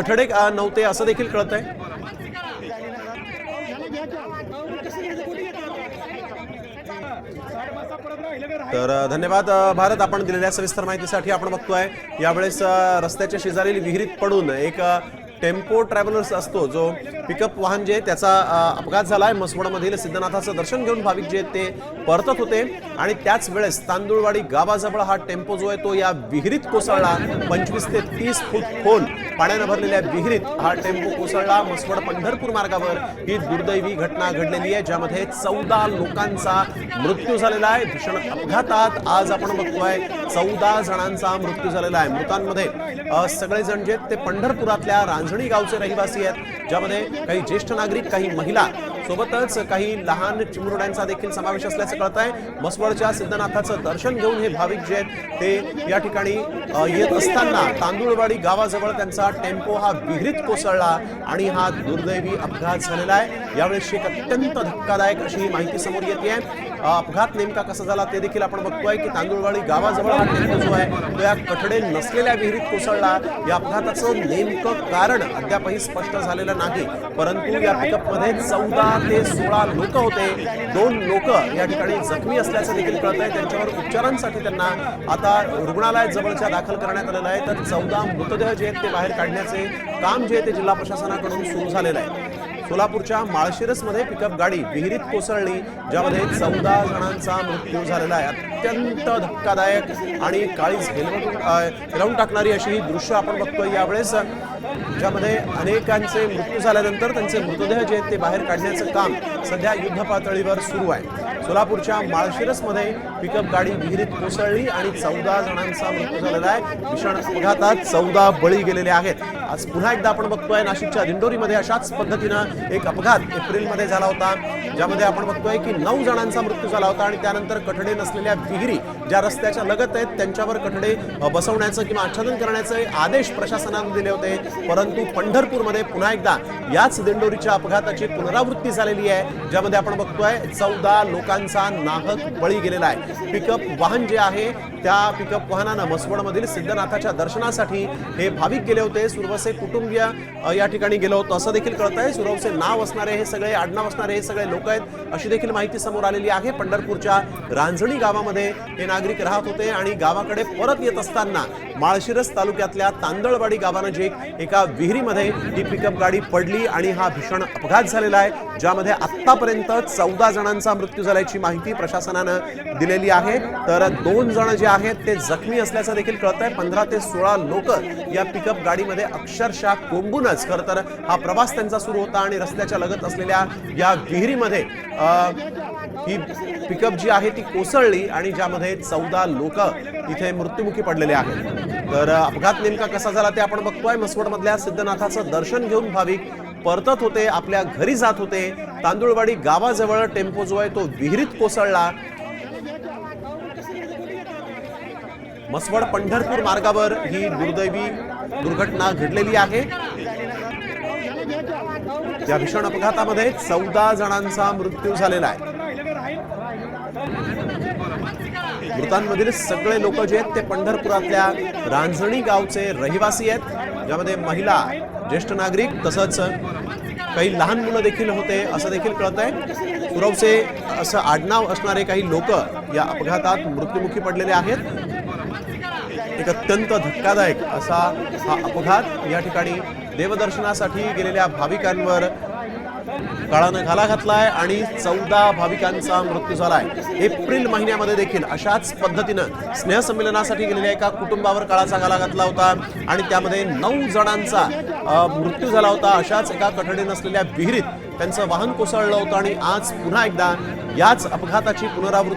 कठडे नव्हते असं देखील कळतंय। तर धन्यवाद भारत, आपण दिलेल्या सविस्तर माहितीसाठी। आपण बघतोय यावेळेस रस्त्याच्या शेजारील विहिरीत पडून एक टेम्पो ट्रॅव्हलर्स असतो जो पिकअप वाहन जे त्याचा अपघात झालाय। मसवडमधील सिद्धनाथाचं दर्शन घेऊन भाविक जे ते परतत होते आणि त्याच वेळेस तांदुळवाडी गावाजवळ हा टेम्पो जो आहे तो या विहिरीत कोसळला। 25 ते 30 फूट खोल पाण्याने भरलेल्या विहिरीत हा टेम्पो कोसळला। मसवड पंढरपूर मार्गावर ही दुर्दैवी घटना घडलेली आहे, ज्यामध्ये 14 लोकांचा मृत्यू झालेला आहे। भीषण अपघातात आज आपण बघतोय 14 जणांचा मृत्यू झालेला आहे। मृतांमध्ये सगळेजण जे ते पंढरपुरातल्या रांजणी गावचे रहिवासी आहेत, ज्यामध्ये काही ज्येष्ठ नागरिक, काही महिला, सोबतच काही लहान चिमुरड्यांचा देखील समावेश असल्याचं कळत आहे। मसवडच्या सिद्धनाथाचं दर्शन घेऊन हे भाविक जे आहेत ते या ठिकाणी येत असताना तांदुळवाडी गावाजवळ त्यांचा टेम्पो हा विहिरीत कोसळला आणि हा दुर्दैवी अपघात झालेला आहे। यावेळी एक अत्यंत धक्कादायक अशी माहिती समोर येते आहे। अपघात नेमका कसा झाला ते देखील आपण बघतोय की तांदुळवाडी गावाजवळ हा टेम्पो जो आहे तो या कठडे नसलेल्या विहिरीत कोसळला। या अपघाताचं नेमकं कारण अद्यापही स्पष्ट झालेलं नाही, परंतु या पिकअपमध्ये 14 ते 16 लोक होते। 2 लोक या ठिकाणी जखमी असल्याचं देखील कळत आहे। त्यांच्यावर उपचारांसाठी त्यांना आता रुग्णालयात जवळच्या दाखल करण्यात आलेलं आहे। तर 14 मृतदेह जे आहेत ते बाहेर काढण्याचे काम जे आहे ते जिल्हा प्रशासनाकडून सुरू झालेलं आहे। सोलापूरच्या माळशिरसमध्ये पिकअप गाडी विहिरीत कोसळली, ज्यामध्ये 14 जणांचा मृत्यू झालेला आहे। अत्यंत धक्कादायक आणि काळीज हेलवून टाकणारी अशी ही दृश्य आपण बघतोय यावेळेस, ज्यामध्ये अनेकांचे मृत्यू झाल्यानंतर त्यांचे मृतदेह जे आहेत ते बाहेर काढण्याचं काम सध्या युद्ध पातळीवर सुरू आहे। सोलापूरच्या माळशिरसमध्ये पिकअप गाडी विहिरीत कोसळली आणि 14 जणांचा मृत्यू झालेला आहे। भीषण अपघातात 14 बळी गेलेले आहेत। आज पुन्हा एकदा आपण बघतोय नाशिकच्या दिंडोरीमध्ये अशाच पद्धतीनं एक अपघात एप्रिलमध्ये झाला होता, ज्यामध्ये आपण बघतोय की 9 जणांचा मृत्यू झाला होता आणि त्यानंतर कठडे नसलेल्या विहिरी ज्या रस्त्याच्या लगत आहेत त्यांच्यावर कठडे बसवण्याचं किंवा आच्छादन करण्याचे आदेश प्रशासनाने दिले होते। परंतु पंढरपूरमध्ये पुन्हा एकदा याच दिंडोरीच्या अपघाताची पुनरावृत्ती झालेली आहे, ज्यामध्ये आपण बघतोय 14 लोकांचा नाहक बळी गेलेला आहे। पिकअप वाहन जे आहे त्या पिकअप वाहनानं मसवडमधील सिद्धनाथाच्या दर्शनासाठी हे भाविक गेले होते। सुरवसे कुटुंबीय या ठिकाणी गेलो होतो असं देखील कळत आहे। सुरवसे नाव असणारे हे सगळे, आडनाव असणारे हे सगळे लोक आहेत अशी देखील माहिती समोर आलेली आहे। पंढरपूरच्या रांजणी गावामध्ये हे नागरिक राहत होते आणि गावाकडे परत येत असताना माळशिरस तालुक्यातल्या तांदळवाडी गावानजीक एका विहिरीमध्ये ही पिकअप गाडी पडली आणि हा भीषण अपघात झालेला आहे, ज्यामध्ये आतापर्यंत 14 जणांचा मृत्यू झाल्याची माहिती प्रशासनानं दिलेली आहे। तर 2 जण जे आहेत ते जखमी असल्याचं देखील कळत आहे। 15 ते 16 लोक या पिकअप गाडीमध्ये अक्षरशः कोंबूनच खरं तर हा प्रवास त्यांचा सुरू होता आणि रस्त्याच्या लगत असलेल्या या विहिरीमध्ये ही पिकअप जी आहे ती कोसळली आणि ज्यामध्ये 14 लोक इथे मृत्युमुखी पडलेले आहेत। तर अपघात नेमका कसा झाला ते आपण बघतोय। मसवडमधल्या सिद्धनाथाचं दर्शन घेऊन भाविक परतत होते, आपल्या घरी जात होते। तांदुळवाडी गावाजवळ टेम्पो जो आहे तो विहिरीत कोसळला। मसवड पंढरपूर मार्गावर ही दुर्दैवी दुर्घटना घडलेली आहे। या भीषण अपघातामध्ये 14 जणांचा मृत्यू झालेला आहे। मृतांमधील सगळे लोक जे आहेत ते पंढरपुरातल्या रांजणी गावचे रहिवासी आहेत, ज्यामध्ये महिला, ज्येष्ठ नागरिक तसंच काही लहान मुलं देखील होते असं देखील कळत आहे। सुरवसे असं आडनाव असणारे काही लोक या अपघातात मृत्युमुखी पडलेले आहेत। एक अत्यंत धक्कादायक असा हा अपघात या ठिकाणी देवदर्शनासाठी गेलेल्या भाविकांवर काळानं घाला घातलाय आणि 14 भाविकांचा मृत्यू झालाय। एप्रिल महिन्यामध्ये देखील अशाच पद्धतीनं स्नेहसंमेलनासाठी गेलेल्या एका कुटुंबावर काळाचा घाला घातला होता आणि त्यामध्ये 9 जणांचा मृत्यू झाला होता। अशाच एका कठडे नसलेल्या विहिरीत त्यांचं वाहन कोसळलं होतं आणि आज पुन्हा एकदा याच अपघाताची पुनरावृत्ती